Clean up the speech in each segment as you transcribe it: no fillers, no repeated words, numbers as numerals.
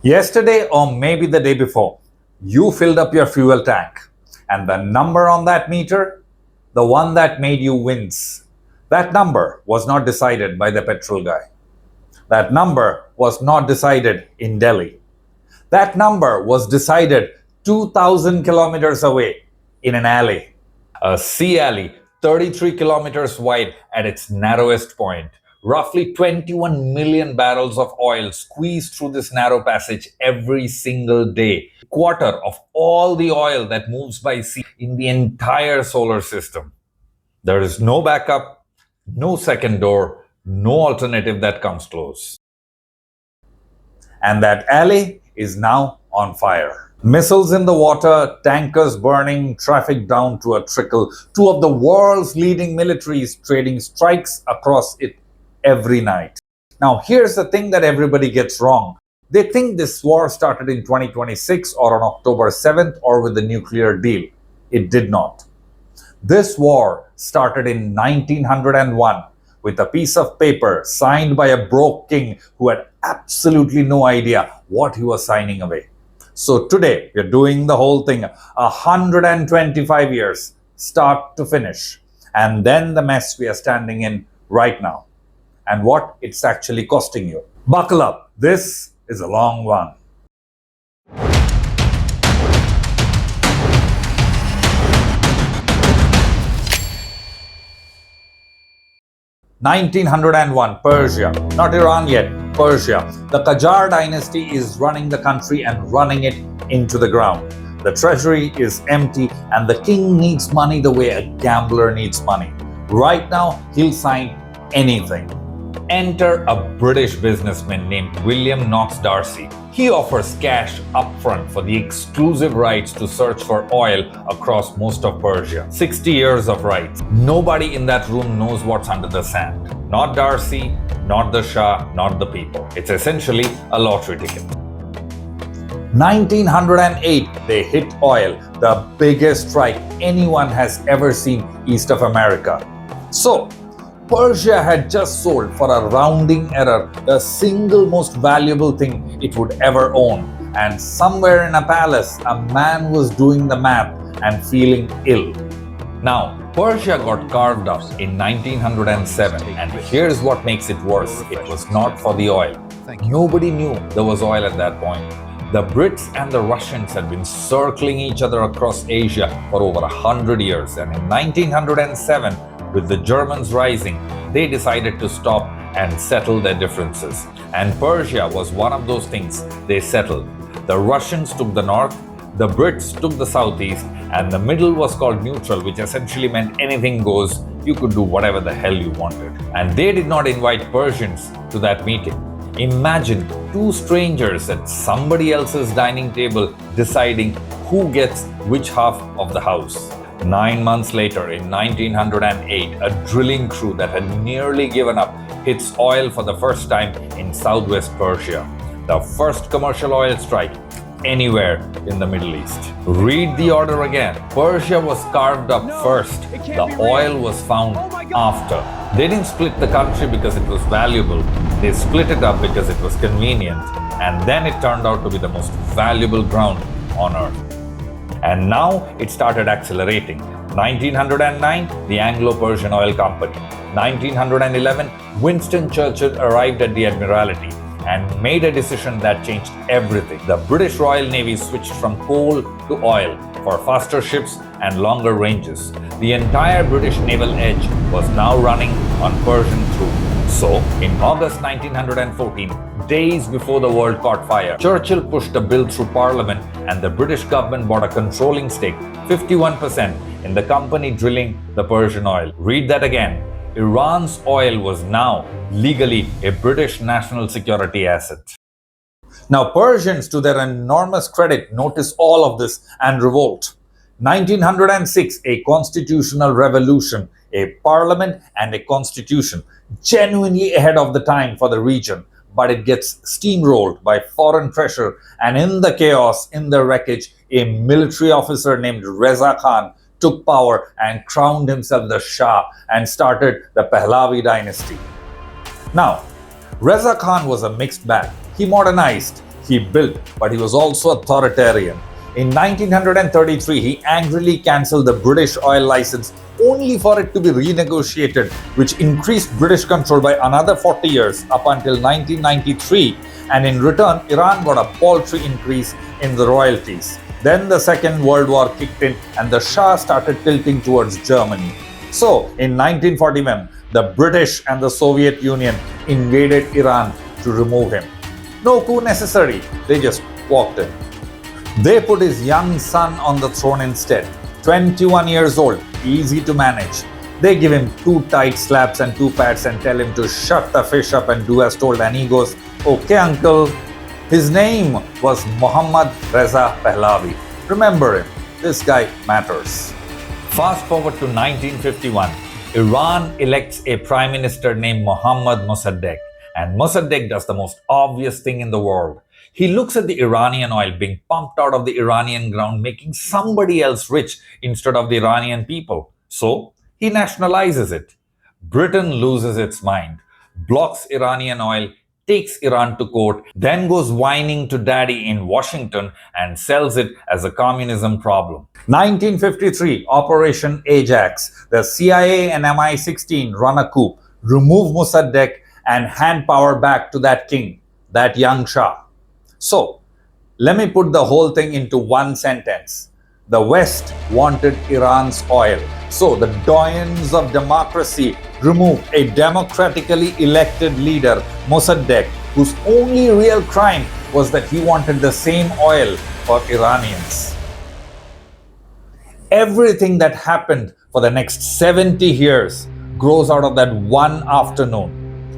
Yesterday, or maybe the day before, you filled up your fuel tank, and the number on that meter, the one that made you wince, that number was not decided by the petrol guy. That number was not decided in Delhi. That number was decided 2,000 kilometers away in an alley. A sea alley 33 kilometers wide at its narrowest point. Roughly 21 million barrels of oil squeezed through this narrow passage every single day. Quarter of all the oil that moves by sea in the entire solar system. There is no backup, no second door, no alternative that comes close. And that alley is now on fire. Missiles in the water, tankers burning, traffic down to a trickle. Two of the world's leading militaries trading strikes across it every night. Now, here's the thing that everybody gets wrong. They think this war started in 2026 or on October 7th or with the nuclear deal. It did not. This war started in 1901 with a piece of paper signed by a broke king who had absolutely no idea what he was signing away. So today, we're doing the whole thing 125 years, start to finish, and then the mess we are standing in right now, and what it's actually costing you. Buckle up, this is a long one. 1901, Persia. Not Iran yet, Persia. The Qajar dynasty is running the country and running it into the ground. The treasury is empty and the king needs money the way a gambler needs money. Right now, he'll sign anything. Enter a British businessman named William Knox Darcy. He offers cash upfront for the exclusive rights to search for oil across most of Persia. 60 years of rights. Nobody in that room knows what's under the sand. Not Darcy, not the Shah, not the people. It's essentially a lottery ticket. 1908, they hit oil, the biggest strike anyone has ever seen east of America. So, Persia had just sold, for a rounding error, the single most valuable thing it would ever own. And somewhere in a palace, a man was doing the math and feeling ill. Now, Persia got carved up in 1907, and here's what makes it worse. It was not for the oil. Nobody knew there was oil at that point. The Brits and the Russians had been circling each other across Asia for over 100 years, and in 1907, with the Germans rising, they decided to stop and settle their differences. And Persia was one of those things they settled. The Russians took the north, the Brits took the southeast, and the middle was called neutral, which essentially meant anything goes. You could do whatever the hell you wanted. And they did not invite Persians to that meeting. Imagine two strangers at somebody else's dining table deciding who gets which half of the house. 9 months later, in 1908, a drilling crew that had nearly given up hits oil for the first time in southwest Persia. The first commercial oil strike anywhere in the Middle East. Read the order again. Persia was carved up first. The oil was found after. They didn't split the country because it was valuable. They split it up because it was convenient. And then it turned out to be the most valuable ground on earth. And now it started accelerating. 1909, the Anglo-Persian Oil Company. 1911, Winston Churchill arrived at the Admiralty and made a decision that changed everything. The British Royal Navy switched from coal to oil for faster ships and longer ranges. The entire British naval edge was now running on Persian crude. So, in August 1914, days before the world caught fire, Churchill pushed a bill through Parliament and the British government bought a controlling stake, 51%, in the company drilling the Persian oil. Read that again. Iran's oil was now legally a British national security asset. Now, Persians, to their enormous credit, notice all of this and revolt. 1906, a constitutional revolution, a parliament and a constitution, genuinely ahead of the time for the region, but it gets steamrolled by foreign pressure, and in the chaos, in the wreckage, a military officer named Reza Khan took power and crowned himself the Shah and started the Pahlavi dynasty. Now, Reza Khan was a mixed bag. He modernized, he built, but he was also authoritarian. In 1933, he angrily cancelled the British oil license only for it to be renegotiated, which increased British control by another 40 years up until 1993. And in return, Iran got a paltry increase in the royalties. Then the Second World War kicked in and the Shah started tilting towards Germany. So, in 1941, the British and the Soviet Union invaded Iran to remove him. No coup necessary, they just walked in. They put his young son on the throne instead, 21 years old, easy to manage. They give him 2 tight slaps and 2 pats and tell him to shut the fish up and do as told, and he goes, "Okay, uncle." His name was Mohammad Reza Pahlavi. Remember him, this guy matters. Fast forward to 1951, Iran elects a prime minister named Mohammad Mossadegh, and Mossadegh does the most obvious thing in the world. He looks at the Iranian oil being pumped out of the Iranian ground, making somebody else rich instead of the Iranian people. So, he nationalizes it. Britain loses its mind, blocks Iranian oil, takes Iran to court, then goes whining to daddy in Washington and sells it as a communism problem. 1953, Operation Ajax. The CIA and MI16 run a coup, remove Mossadegh and hand power back to that king, that young Shah. So, let me put the whole thing into one sentence. The West wanted Iran's oil. So, the doyens of democracy removed a democratically elected leader, Mossadegh, whose only real crime was that he wanted the same oil for Iranians. Everything that happened for the next 70 years grows out of that one afternoon.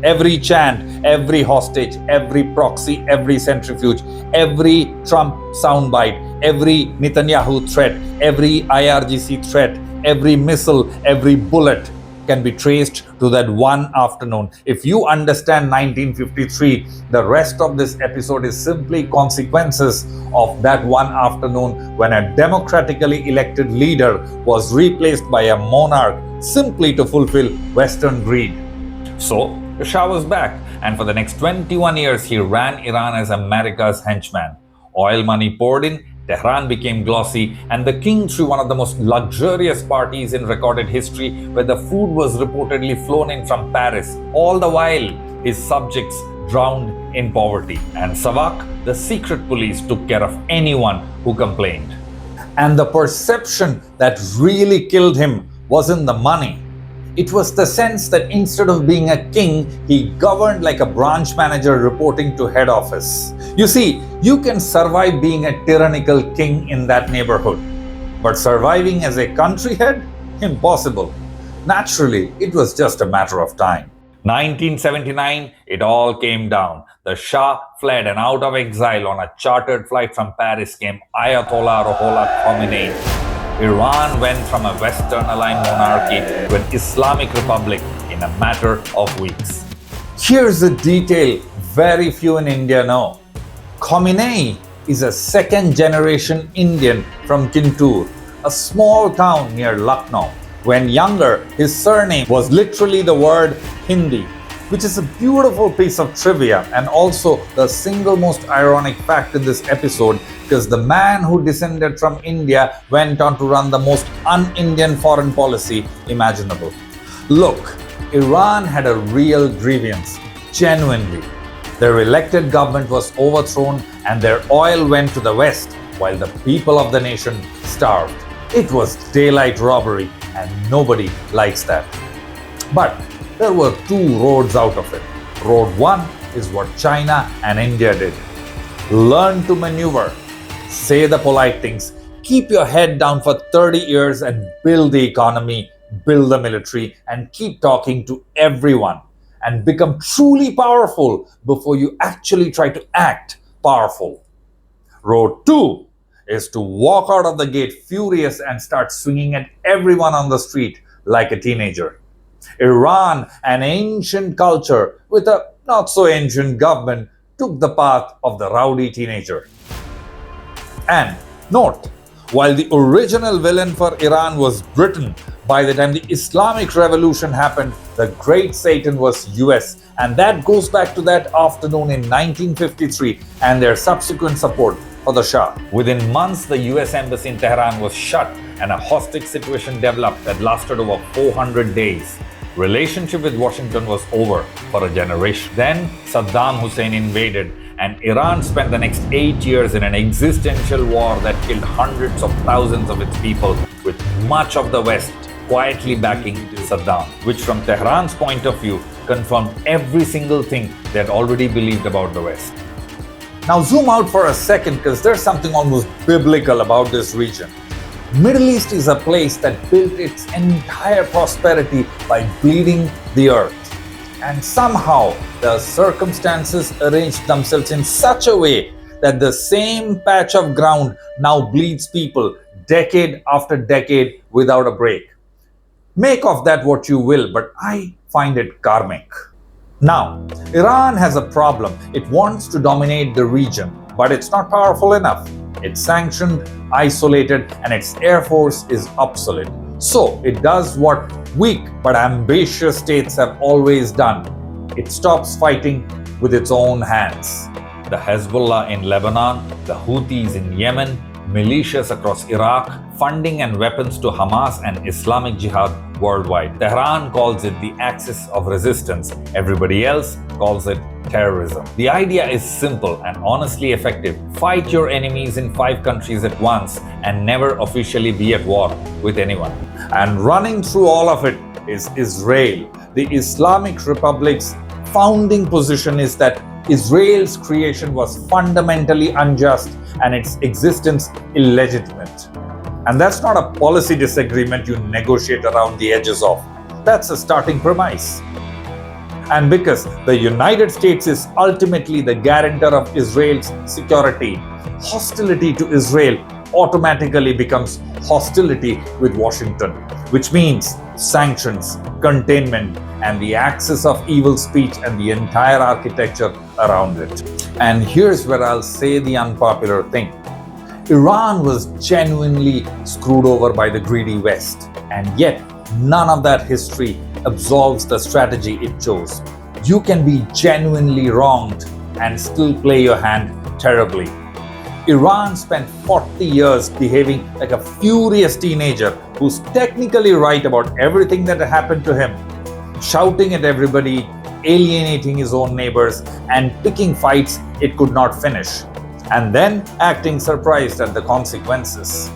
Every chant, every hostage, every proxy, every centrifuge, every Trump soundbite, every Netanyahu threat, every IRGC threat, every missile, every bullet can be traced to that one afternoon. If you understand 1953, the rest of this episode is simply consequences of that one afternoon when a democratically elected leader was replaced by a monarch simply to fulfill Western greed. So, the Shah was back, and for the next 21 years, he ran Iran as America's henchman. Oil money poured in, Tehran became glossy, and the king threw one of the most luxurious parties in recorded history, where the food was reportedly flown in from Paris. All the while, his subjects drowned in poverty. And Savak, the secret police, took care of anyone who complained. And the perception that really killed him wasn't the money. It was the sense that instead of being a king, he governed like a branch manager reporting to head office. You see, you can survive being a tyrannical king in that neighborhood, but surviving as a country head? Impossible. Naturally, it was just a matter of time. 1979, it all came down. The Shah fled, and out of exile on a chartered flight from Paris came Ayatollah Ruhollah Khomeini. Iran went from a Western-aligned monarchy to an Islamic republic in a matter of weeks. Here's a detail very few in India know. Khomeini is a second-generation Indian from Kintur, a small town near Lucknow. When younger, his surname was literally the word Hindi, which is a beautiful piece of trivia and also the single most ironic fact in this episode, because the man who descended from India went on to run the most un-Indian foreign policy imaginable. Look, Iran had a real grievance, genuinely. Their elected government was overthrown and their oil went to the West while the people of the nation starved. It was daylight robbery and nobody likes that. But there were 2 roads out of it. Road 1 is what China and India did. Learn to maneuver, say the polite things, keep your head down for 30 years and build the economy, build the military, and keep talking to everyone and become truly powerful before you actually try to act powerful. Road 2 is to walk out of the gate furious and start swinging at everyone on the street like a teenager. Iran, an ancient culture with a not so ancient government, took the path of the rowdy teenager. And note, while the original villain for Iran was Britain, By the time the Islamic Revolution happened, the great Satan was US, and that goes back to that afternoon in 1953 and their subsequent support for the Shah. Within months, the US embassy in Tehran was shut and a hostage situation developed that lasted over 400 days. Relationship with Washington was over for a generation. Then Saddam Hussein invaded, and Iran spent the next 8 years in an existential war that killed hundreds of thousands of its people, with much of the West quietly backing Saddam, which from Tehran's point of view confirmed every single thing they had already believed about the West. Now zoom out for a second, because there's something almost biblical about this region. Middle East is a place that built its entire prosperity by bleeding the earth. And somehow the circumstances arranged themselves in such a way that the same patch of ground now bleeds people decade after decade without a break. Make of that what you will, but I find it karmic. Now, Iran has a problem. It wants to dominate the region, but it's not powerful enough. It's sanctioned, isolated, and its air force is obsolete. So it does what weak but ambitious states have always done. It stops fighting with its own hands. The Hezbollah in Lebanon, the Houthis in Yemen, militias across Iraq, funding and weapons to Hamas and Islamic Jihad worldwide. Tehran calls it the axis of resistance. Everybody else calls it terrorism. The idea is simple and honestly effective. Fight your enemies in 5 countries at once and never officially be at war with anyone. And running through all of it is Israel. The Islamic Republic's founding position is that Israel's creation was fundamentally unjust and its existence illegitimate. And that's not a policy disagreement you negotiate around the edges of. That's a starting premise. And because the United States is ultimately the guarantor of Israel's security, hostility to Israel automatically becomes hostility with Washington, which means sanctions, containment, and the axis of evil speech and the entire architecture around it. And here's where I'll say the unpopular thing. Iran was genuinely screwed over by the greedy West, and yet none of that history absolves the strategy it chose. You can be genuinely wronged and still play your hand terribly. Iran spent 40 years behaving like a furious teenager who's technically right about everything that happened to him, shouting at everybody, alienating his own neighbors, and picking fights it could not finish, and then acting surprised at the consequences.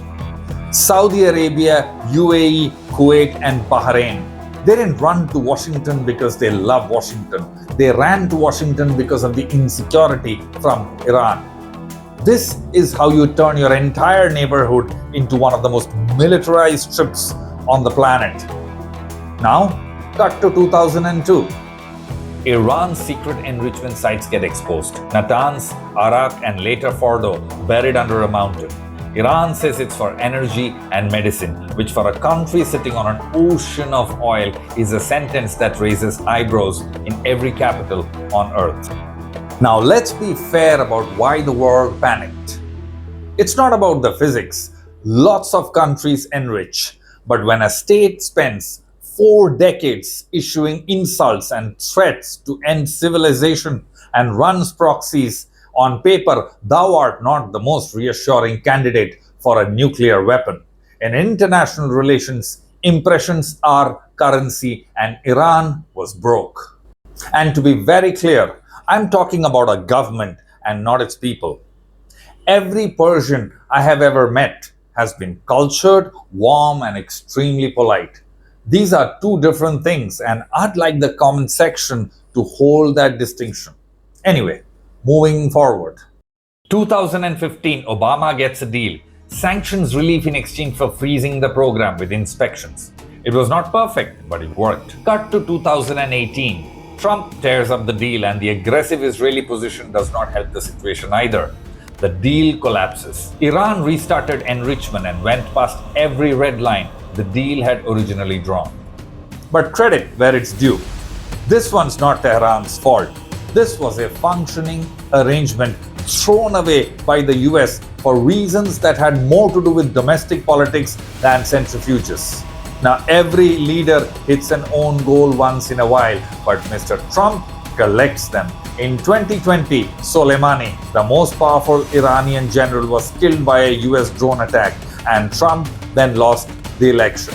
Saudi Arabia, UAE, Kuwait, and Bahrain, they didn't run to Washington because they love Washington. They ran to Washington because of the insecurity from Iran. This is how you turn your entire neighborhood into one of the most militarized strips on the planet. Now, cut to 2002. Iran's secret enrichment sites get exposed. Natanz, Arak, and later Fordo buried under a mountain. Iran says it's for energy and medicine, which for a country sitting on an ocean of oil is a sentence that raises eyebrows in every capital on earth. Now let's be fair about why the world panicked. It's not about the physics. Lots of countries enrich, but when a state spends 4 decades issuing insults and threats to end civilization and runs proxies, on paper, thou art not the most reassuring candidate for a nuclear weapon. In international relations, impressions are currency, and Iran was broke. And to be very clear, I'm talking about a government and not its people. Every Persian I have ever met has been cultured, warm, and extremely polite. These are 2 different things, and I'd like the comment section to hold that distinction. Anyway, moving forward. 2015, Obama gets a deal. Sanctions relief in exchange for freezing the program with inspections. It was not perfect, but it worked. Cut to 2018. Trump tears up the deal, and the aggressive Israeli position does not help the situation either. The deal collapses. Iran restarted enrichment and went past every red line the deal had originally drawn. But credit where it's due. This one's not Tehran's fault. This was a functioning arrangement thrown away by the US for reasons that had more to do with domestic politics than centrifuges. Now, every leader hits an own goal once in a while, but Mr. Trump collects them. In 2020, Soleimani, the most powerful Iranian general, was killed by a US drone attack, and Trump then lost the election,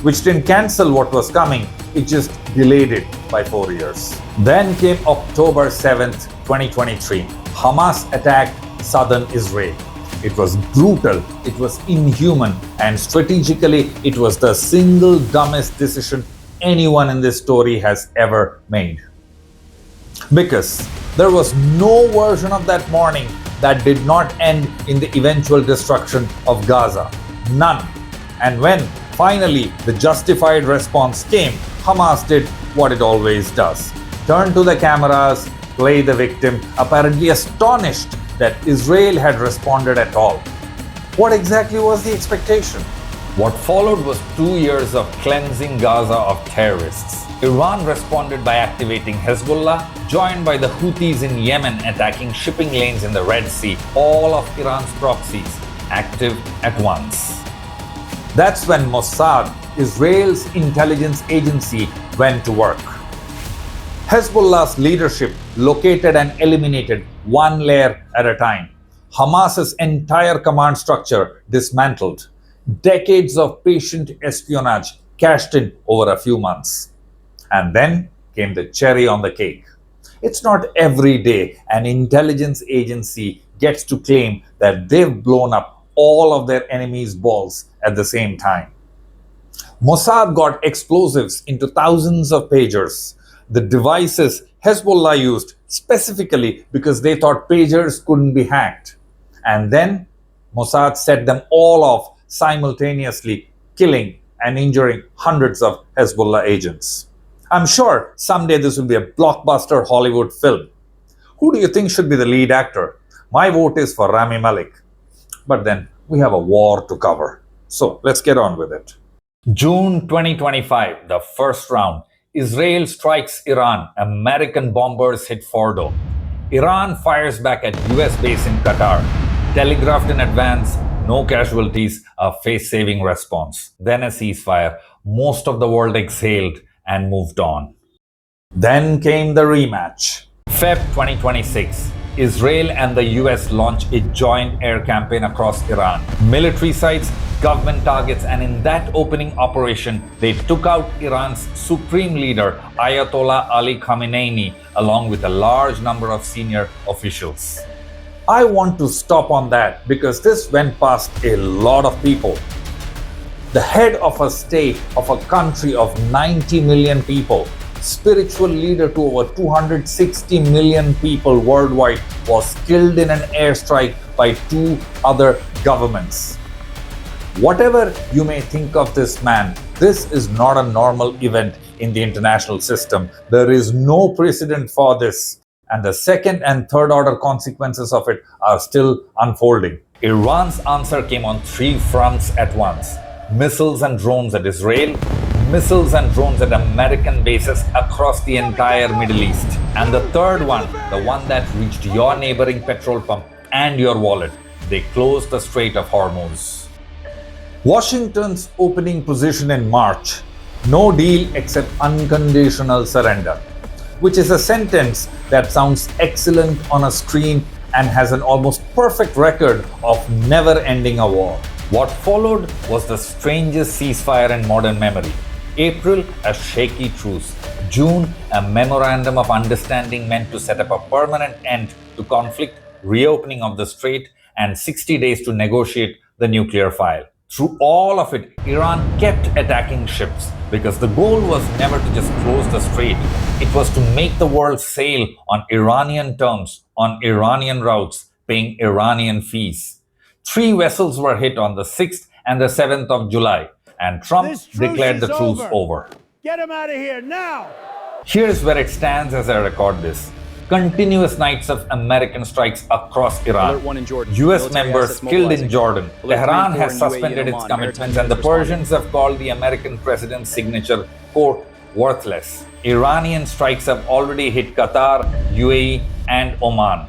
which didn't cancel what was coming, it just delayed it by 4 years. Then came October 7th, 2023. Hamas attacked southern Israel. It was brutal, it was inhuman, and strategically, it was the single dumbest decision anyone in this story has ever made. Because there was no version of that morning that did not end in the eventual destruction of Gaza. None. And when finally the justified response came, Hamas did what it always does. Turn to the cameras, play the victim, apparently astonished that Israel had responded at all. What exactly was the expectation? What followed was 2 years of cleansing Gaza of terrorists. Iran responded by activating Hezbollah, joined by the Houthis in Yemen attacking shipping lanes in the Red Sea, all of Iran's proxies, active at once. That's when Mossad, Israel's intelligence agency, went to work. Hezbollah's leadership located and eliminated one layer at a time. Hamas's entire command structure dismantled. Decades of patient espionage cashed in over a few months. And then came the cherry on the cake. It's not every day an intelligence agency gets to claim that they've blown up all of their enemies' balls at the same time. Mossad got explosives into thousands of pagers, the devices Hezbollah used specifically because they thought pagers couldn't be hacked. And then Mossad set them all off simultaneously, killing and injuring hundreds of Hezbollah agents. I'm sure someday this will be a blockbuster Hollywood film. Who do you think should be the lead actor? My vote is for Rami Malek. But then we have a war to cover. So let's get on with it. June 2025, the first round. Israel strikes Iran. American bombers hit Fordo. Iran fires back at US base in Qatar. Telegraphed in advance, no casualties, a face-saving response. Then a ceasefire. Most of the world exhaled and moved on. Then came the rematch. Feb 2026. Israel and the US launch a joint air campaign across Iran. Military sites, government targets, and in that opening operation, they took out Iran's supreme leader, Ayatollah Ali Khamenei, along with a large number of senior officials. I want to stop on that because this went past a lot of people. The head of a state, of a country of 90 million people, spiritual leader to over 260 million people worldwide, was killed in an airstrike by two other governments. Whatever you may think of this man, this is not a normal event in the international system. There is no precedent for this. And the second and third order consequences of it are still unfolding. Iran's answer came on three fronts at once. Missiles and drones at Israel, missiles and drones at American bases across the entire Middle East. And the third one, the one that reached your neighboring petrol pump and your wallet, they closed the Strait of Hormuz. Washington's opening position in March, no deal except unconditional surrender, which is a sentence that sounds excellent on a screen and has an almost perfect record of never ending a war. What followed was the strangest ceasefire in modern memory. April, a shaky truce. June, a memorandum of understanding meant to set up a permanent end to conflict, reopening of the strait, and 60 days to negotiate the nuclear file. Through all of it, Iran kept attacking ships because the goal was never to just close the strait. It was to make the world sail on Iranian terms, on Iranian routes, paying Iranian fees. 3 vessels were hit on the 6th and the 7th of July, and Trump declared the truce over. Get him out of here now! Here's where it stands as I record this. Continuous nights of American strikes across Iran. US members killed in Jordan. Tehran has suspended its commitments, and the Persians have called the American president's signature, quote, worthless. Iranian strikes have already hit Qatar, UAE, and Oman.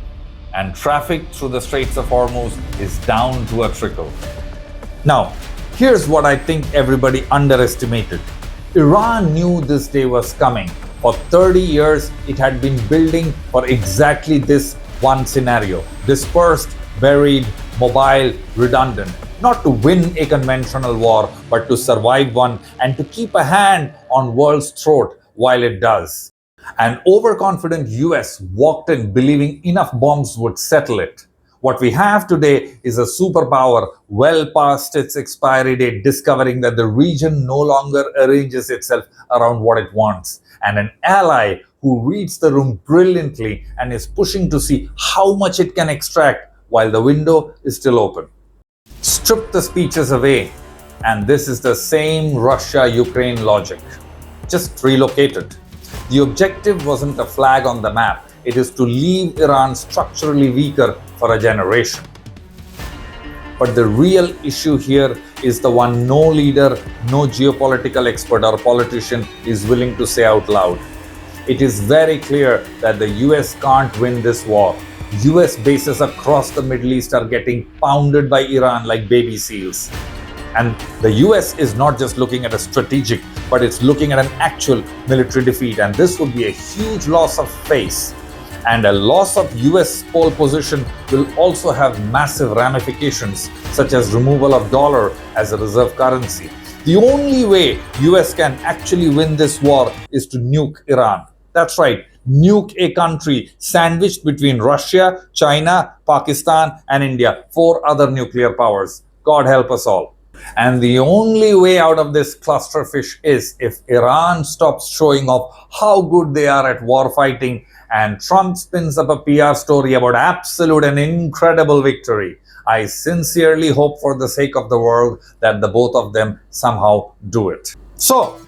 And traffic through the Straits of Hormuz is down to a trickle. Now, Here's what I think everybody underestimated. Iran knew this day was coming. For 30 years, it had been building for exactly this one scenario. Dispersed, buried, mobile, redundant. Not to win a conventional war, but to survive one and to keep a hand on world's throat while it does. An overconfident US walked in believing enough bombs would settle it. What we have today is a superpower well past its expiry date, discovering that the region no longer arranges itself around what it wants, and an ally who reads the room brilliantly and is pushing to see how much it can extract while the window is still open. Strip the speeches away, and this is the same Russia-Ukraine logic, just relocated. The objective wasn't a flag on the map. It is to leave Iran structurally weaker for a generation. But the real issue here is the one no leader, no geopolitical expert or politician is willing to say out loud. It is very clear that the US can't win this war. US bases across the Middle East are getting pounded by Iran like baby seals. And the US is not just looking at a strategic, but it's looking at an actual military defeat. And this would be a huge loss of face. And a loss of US pole position will also have massive ramifications, such as removal of dollar as a reserve currency. The only way US can actually win this war is to nuke Iran. That's right, nuke a country sandwiched between Russia, China, Pakistan, and India, 4 other nuclear powers. God help us all. And the only way out of this clusterfish is if Iran stops showing off how good they are at war fighting and Trump spins up a PR story about absolute and incredible victory. I sincerely hope for the sake of the world that the both of them somehow do it. So,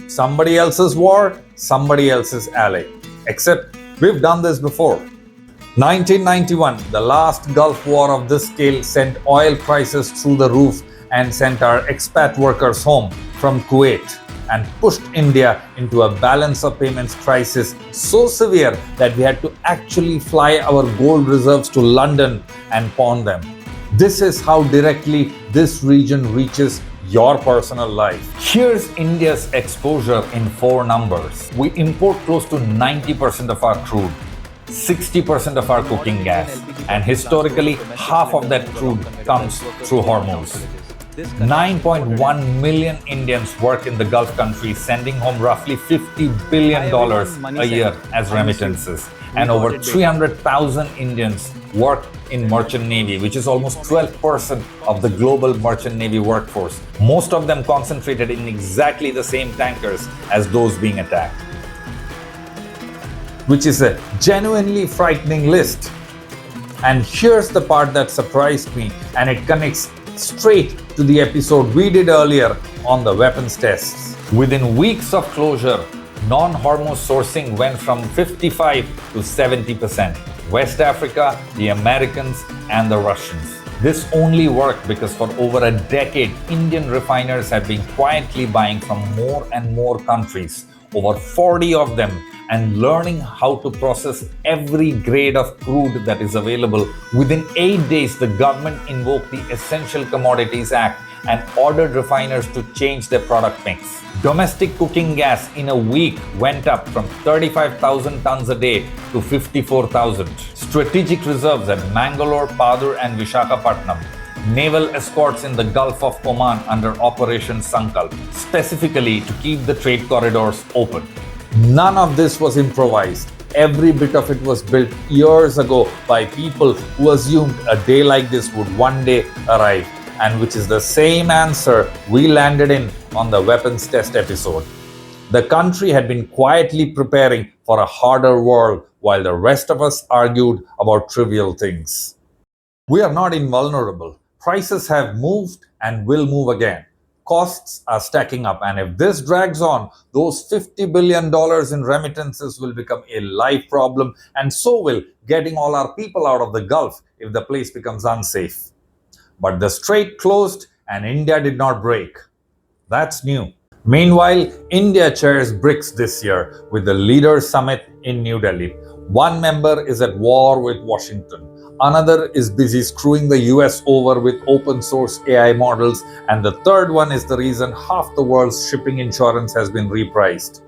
somebody else's war, somebody else's ally. Except we've done this before. 1991, the last Gulf War of this scale sent oil prices through the roof and sent our expat workers home from Kuwait and pushed India into a balance of payments crisis so severe that we had to actually fly our gold reserves to London and pawn them. This is how directly this region reaches your personal life. Here's India's exposure in 4 numbers. We import close to 90% of our crude, 60% of our cooking gas, and historically half of that crude comes through Hormuz. 9.1 million Indians work in the Gulf countries, sending home roughly $50 billion a year as remittances. And over 300,000 Indians work in merchant navy, which is almost 12% of the global merchant navy workforce. Most of them concentrated in exactly the same tankers as those being attacked. Which is a genuinely frightening list. And here's the part that surprised me, and it connects straight to the episode we did earlier on the weapons tests. Within weeks of closure, non-Hormuz sourcing went from 55 to 70%. West Africa, the Americans, and the Russians. This only worked because for over a decade, Indian refiners have been quietly buying from more and more countries, over 40 of them, and learning how to process every grade of crude that is available. Within 8 days, the government invoked the Essential Commodities Act and ordered refiners to change their product mix. Domestic cooking gas in a week went up from 35,000 tons a day to 54,000. Strategic reserves at Mangalore, Padur, and Visakhapatnam. Naval escorts in the Gulf of Oman under Operation Sankalp, specifically to keep the trade corridors open. None of this was improvised. Every bit of it was built years ago by people who assumed a day like this would one day arrive, and which is the same answer we landed in on the weapons test episode. The country had been quietly preparing for a harder world while the rest of us argued about trivial things. We are not invulnerable. Prices have moved and will move again. Costs are stacking up, and if this drags on, those $50 billion in remittances will become a life problem, and so will getting all our people out of the Gulf if the place becomes unsafe. But the strait closed and India did not break. That's new. Meanwhile, India chairs BRICS this year with the Leaders Summit in New Delhi. One member is at war with Washington. Another is busy screwing the US over with open source AI models. And the third one is the reason half the world's shipping insurance has been repriced.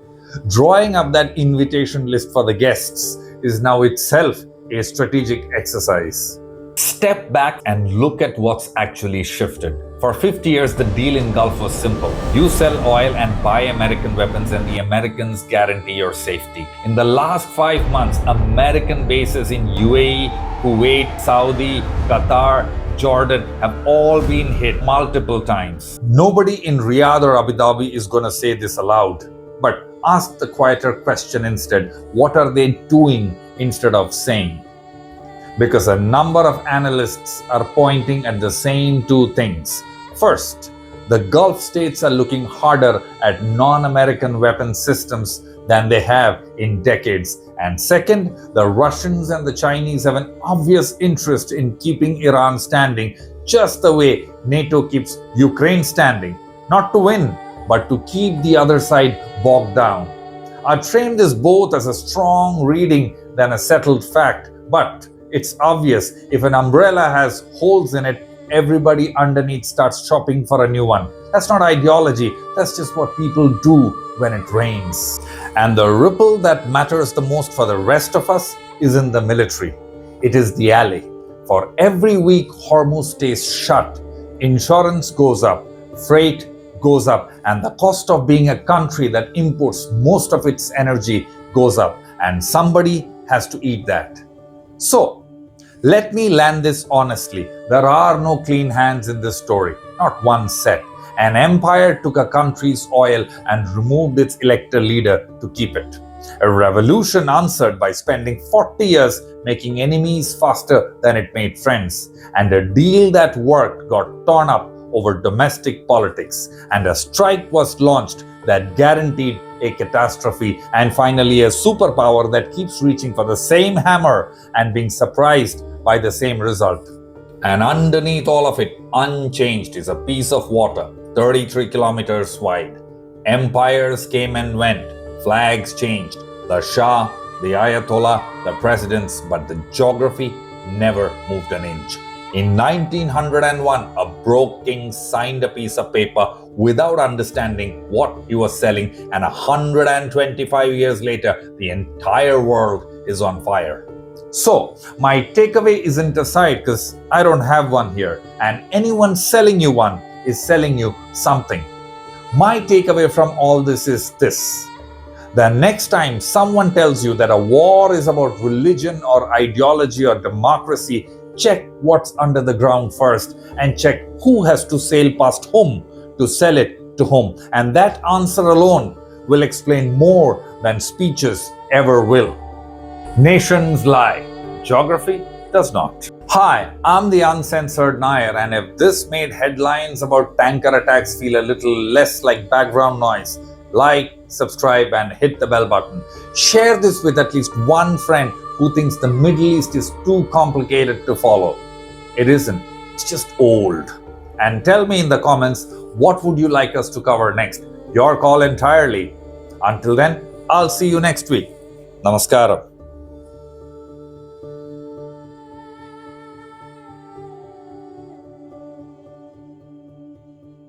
Drawing up that invitation list for the guests is now itself a strategic exercise. Step back and look at what's actually shifted. For 50 years, the deal in Gulf was simple. You sell oil and buy American weapons, and the Americans guarantee your safety. In the last 5 months, American bases in UAE, Kuwait, Saudi, Qatar, Jordan have all been hit multiple times. Nobody in Riyadh or Abu Dhabi is going to say this aloud, but ask the quieter question instead. What are they doing instead of saying? Because a number of analysts are pointing at the same two things. First, the Gulf states are looking harder at non-American weapon systems than they have in decades. And second, the Russians and the Chinese have an obvious interest in keeping Iran standing, just the way NATO keeps Ukraine standing, not to win, but to keep the other side bogged down. I'd frame this both as a strong reading than a settled fact, but it's obvious if an umbrella has holes in it, everybody underneath starts shopping for a new one. That's not ideology, that's just what people do when it rains. And the ripple that matters the most for the rest of us isn't the military, it is the alley. For every week Hormuz stays shut, insurance goes up, freight goes up, and the cost of being a country that imports most of its energy goes up, and somebody has to eat that. So, let me land this honestly. There are no clean hands in this story, not one set. An empire took a country's oil and removed its elected leader to keep it. A revolution answered by spending 40 years making enemies faster than it made friends. And a deal that worked got torn up over domestic politics. And a strike was launched that guaranteed a catastrophe. And finally, a superpower that keeps reaching for the same hammer and being surprised by the same result. And underneath all of it, unchanged, is a piece of water, 33 kilometers wide. Empires came and went, flags changed, the Shah, the Ayatollah, the presidents, but the geography never moved an inch. In 1901, a broke king signed a piece of paper without understanding what he was selling, and 125 years later, the entire world is on fire. So, my takeaway isn't a side because I don't have one here, and anyone selling you one is selling you something. My takeaway from all this is this: the next time someone tells you that a war is about religion or ideology or democracy, check what's under the ground first and check who has to sail past whom to sell it to whom. And that answer alone will explain more than speeches ever will. Nations lie, geography does not. Hi, I'm the Uncensored Nair, and if this made headlines about tanker attacks feel a little less like background noise, like, subscribe, and hit the bell button. Share this with at least one friend who thinks the Middle East is too complicated to follow. It isn't, it's just old. And tell me in the comments, what would you like us to cover next? Your call entirely. Until then, I'll see you next week. Namaskaram.